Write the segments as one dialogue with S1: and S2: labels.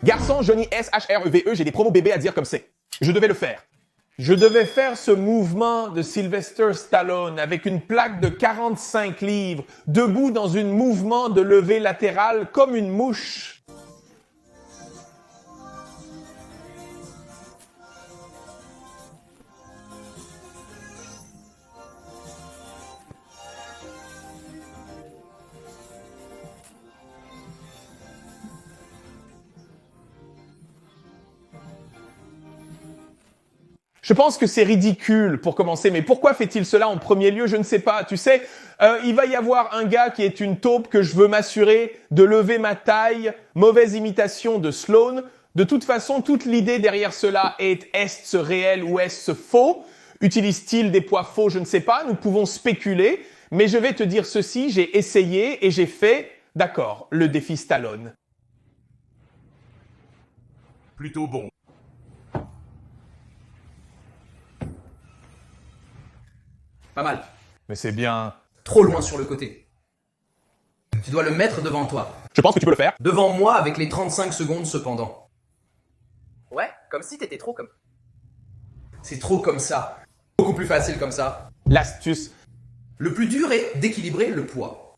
S1: Garçon, Johnny S-H-R-E-V-E, j'ai des promos bébés à dire comme c'est. Je devais le faire. Je devais faire ce mouvement de Sylvester Stallone avec une plaque de 45 livres, debout dans un mouvement de levée latérale comme une mouche. Je pense que c'est ridicule pour commencer, mais pourquoi fait-il cela en premier lieu? Je ne sais pas. Tu sais, il va y avoir un gars qui est une taupe que je veux m'assurer de lever ma taille, mauvaise imitation de Sloane. De toute façon, toute l'idée derrière cela est-ce réel ou est-ce faux? Utilise-t-il des poids faux? Je ne sais pas, nous pouvons spéculer, mais je vais te dire ceci, j'ai essayé et j'ai fait, d'accord, le défi Stallone.
S2: Plutôt bon.
S3: Pas mal.
S1: Mais c'est bien.
S3: Trop loin sur le côté. Tu dois le mettre devant toi.
S1: Je pense que tu peux le faire.
S3: Devant moi avec les 35 secondes cependant.
S4: Ouais, comme si t'étais trop comme...
S3: C'est trop comme ça. Beaucoup plus facile comme ça.
S1: L'astuce.
S3: Le plus dur est d'équilibrer le poids.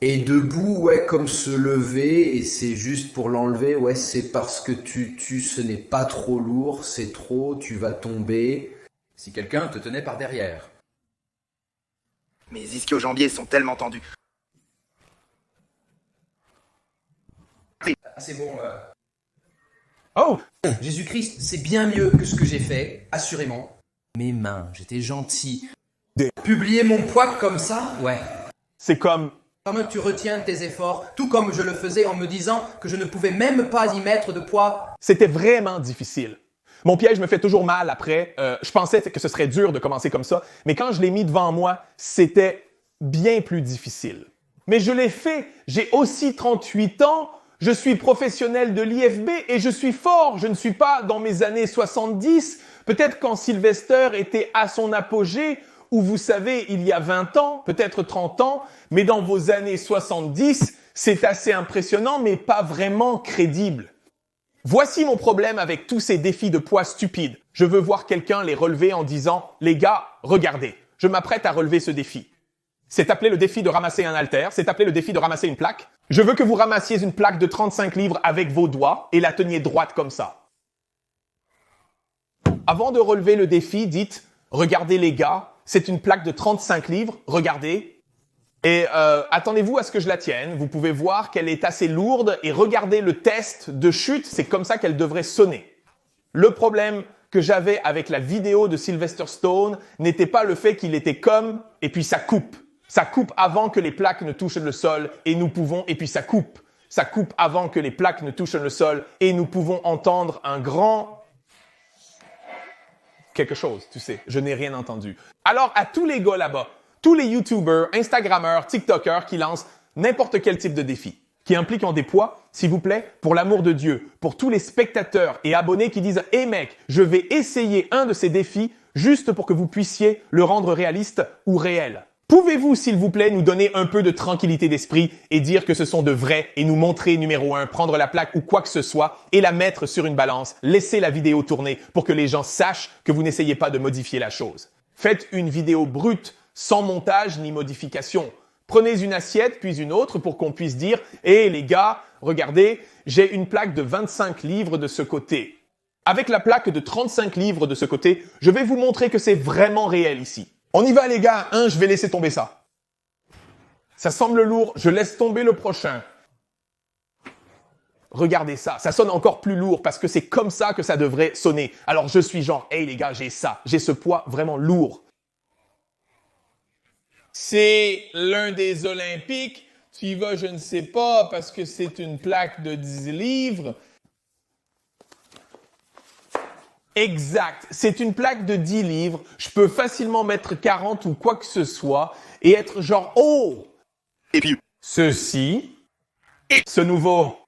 S3: Et debout, ouais, comme se lever, et c'est juste pour l'enlever, ouais, c'est parce que ce n'est pas trop lourd, c'est trop, tu vas tomber. Si quelqu'un te tenait par derrière.
S4: Mes ischio-jambiers sont tellement tendus.
S3: Ah, c'est bon,
S1: Oh!
S3: Jésus-Christ, c'est bien mieux que ce que j'ai fait, assurément. Mes mains, j'étais gentil. Publier mon poids comme ça, ouais.
S1: C'est comme...
S3: Comme tu retiens tes efforts, tout comme je le faisais en me disant que je ne pouvais même pas y mettre de poids.
S1: C'était vraiment difficile. Mon piège me fait toujours mal après. Je pensais que ce serait dur de commencer comme ça, mais quand je l'ai mis devant moi, c'était bien plus difficile. Mais je l'ai fait. J'ai aussi 38 ans. Je suis professionnel de l'IFB et je suis fort. Je ne suis pas dans mes années 70. Peut-être quand Sylvester était à son apogée, ou vous savez, il y a 20 ans, peut-être 30 ans, mais dans vos années 70, c'est assez impressionnant, mais pas vraiment crédible. Voici mon problème avec tous ces défis de poids stupides. Je veux voir quelqu'un les relever en disant « Les gars, regardez, je m'apprête à relever ce défi. » C'est appelé le défi de ramasser un haltère, c'est appelé le défi de ramasser une plaque. Je veux que vous ramassiez une plaque de 35 livres avec vos doigts et la teniez droite comme ça. Avant de relever le défi, dites « Regardez les gars, c'est une plaque de 35 livres, regardez. » Et attendez-vous à ce que je la tienne. Vous pouvez voir qu'elle est assez lourde et regardez le test de chute, c'est comme ça qu'elle devrait sonner. Le problème que j'avais avec la vidéo de Sylvester Stallone n'était pas le fait qu'il était comme et puis ça coupe. Ça coupe avant que les plaques ne touchent le sol et nous pouvons et puis ça coupe. Ça coupe avant que les plaques ne touchent le sol et nous pouvons entendre un grand quelque chose, tu sais. Je n'ai rien entendu. Alors à tous les gars là-bas, tous les YouTubers, Instagrammeurs, TikTokers qui lancent n'importe quel type de défi, qui impliquent des poids, s'il vous plaît, pour l'amour de Dieu, pour tous les spectateurs et abonnés qui disent « Hey mec, je vais essayer un de ces défis juste pour que vous puissiez le rendre réaliste ou réel. » Pouvez-vous, s'il vous plaît, nous donner un peu de tranquillité d'esprit et dire que ce sont de vrais et nous montrer numéro 1, prendre la plaque ou quoi que ce soit et la mettre sur une balance, laisser la vidéo tourner pour que les gens sachent que vous n'essayez pas de modifier la chose. Faites une vidéo brute, sans montage ni modification. Prenez une assiette puis une autre pour qu'on puisse dire « Hé les gars, regardez, j'ai une plaque de 25 livres de ce côté. » Avec la plaque de 35 livres de ce côté, je vais vous montrer que c'est vraiment réel ici. On y va les gars, je vais laisser tomber ça. Ça semble lourd, je laisse tomber le prochain. Regardez ça, ça sonne encore plus lourd parce que c'est comme ça que ça devrait sonner. Alors je suis genre, hey les gars, j'ai ça, j'ai ce poids vraiment lourd. C'est l'un des Olympiques, tu y vas, je ne sais pas, parce que c'est une plaque de 10 livres. Exact. C'est une plaque de 10 livres. Je peux facilement mettre 40 ou quoi que ce soit et être genre, oh!
S4: Et puis,
S1: Ceci, ce nouveau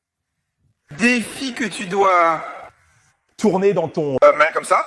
S4: défi que tu dois...
S1: tourner dans ton...
S4: main comme ça.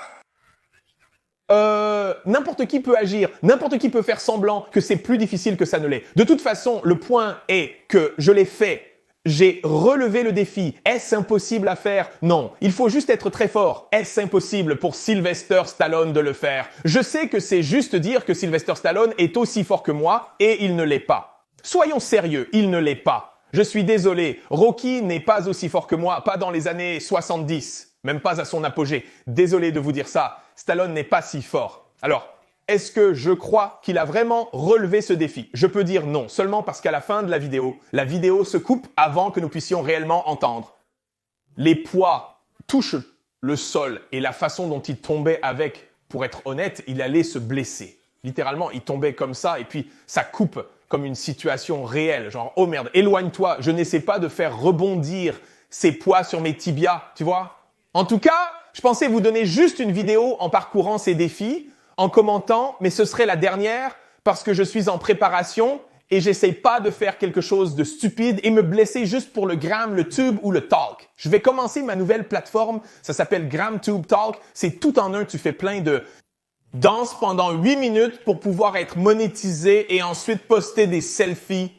S1: n'importe qui peut agir, n'importe qui peut faire semblant que c'est plus difficile que ça ne l'est. De toute façon, le point est que je l'ai fait. J'ai relevé le défi. Est-ce impossible à faire? Non. Il faut juste être très fort. Est-ce impossible pour Sylvester Stallone de le faire? Je sais que c'est juste dire que Sylvester Stallone est aussi fort que moi et il ne l'est pas. Soyons sérieux, il ne l'est pas. Je suis désolé, Rocky n'est pas aussi fort que moi, pas dans les années 70, même pas à son apogée. Désolé de vous dire ça, Stallone n'est pas si fort. Alors, est-ce que je crois qu'il a vraiment relevé ce défi? Je peux dire non, seulement parce qu'à la fin de la vidéo se coupe avant que nous puissions réellement entendre. Les poids touchent le sol et la façon dont il tombait avec, pour être honnête, il allait se blesser. Littéralement, il tombait comme ça et puis ça coupe comme une situation réelle. Genre, oh merde, éloigne-toi, je n'essaie pas de faire rebondir ces poids sur mes tibias, tu vois? En tout cas, je pensais vous donner juste une vidéo en parcourant ces défis, en commentant, mais ce serait la dernière parce que je suis en préparation et j'essaie pas de faire quelque chose de stupide et me blesser juste pour le gram, le tube ou le talk. Je vais commencer ma nouvelle plateforme, ça s'appelle GramTube Talk. C'est tout en un, tu fais plein de danse pendant 8 minutes pour pouvoir être monétisé et ensuite poster des selfies.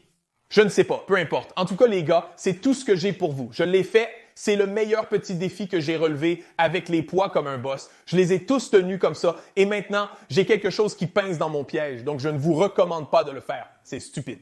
S1: Je ne sais pas, peu importe. En tout cas, les gars, c'est tout ce que j'ai pour vous. Je l'ai fait. C'est le meilleur petit défi que j'ai relevé avec les poids comme un boss. Je les ai tous tenus comme ça. Et maintenant, j'ai quelque chose qui pince dans mon piège. Donc, je ne vous recommande pas de le faire. C'est stupide.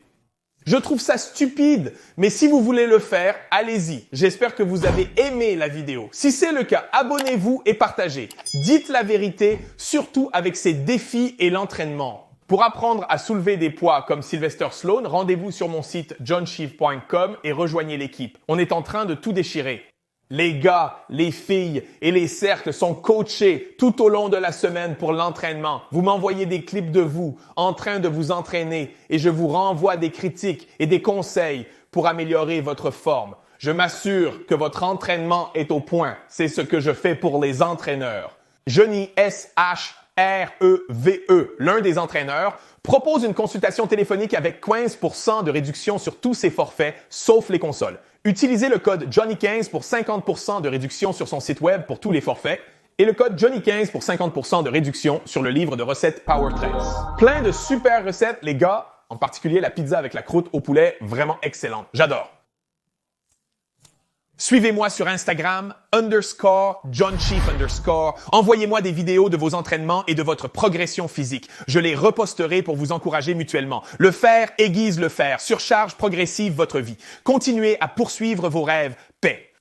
S1: Je trouve ça stupide, mais si vous voulez le faire, allez-y. J'espère que vous avez aimé la vidéo. Si c'est le cas, abonnez-vous et partagez. Dites la vérité, surtout avec ces défis et l'entraînement. Pour apprendre à soulever des poids comme Sylvester Stallone, rendez-vous sur mon site johnsheaf.com et rejoignez l'équipe. On est en train de tout déchirer. Les gars, les filles et les cercles sont coachés tout au long de la semaine pour l'entraînement. Vous m'envoyez des clips de vous en train de vous entraîner et je vous renvoie des critiques et des conseils pour améliorer votre forme. Je m'assure que votre entraînement est au point. C'est ce que je fais pour les entraîneurs. Johnny SHREVE, l'un des entraîneurs, propose une consultation téléphonique avec 15% de réduction sur tous ses forfaits, sauf les consoles. Utilisez le code Johnny15 pour 50% de réduction sur son site web pour tous les forfaits et le code Johnny15 pour 50% de réduction sur le livre de recettes Power 13. Plein de super recettes, les gars, en particulier la pizza avec la croûte au poulet, vraiment excellente. J'adore. Suivez-moi sur Instagram, _JohnCheaf_. Envoyez-moi des vidéos de vos entraînements et de votre progression physique. Je les reposterai pour vous encourager mutuellement. Le faire aiguise le faire. Surcharge progressive votre vie. Continuez à poursuivre vos rêves. Paix.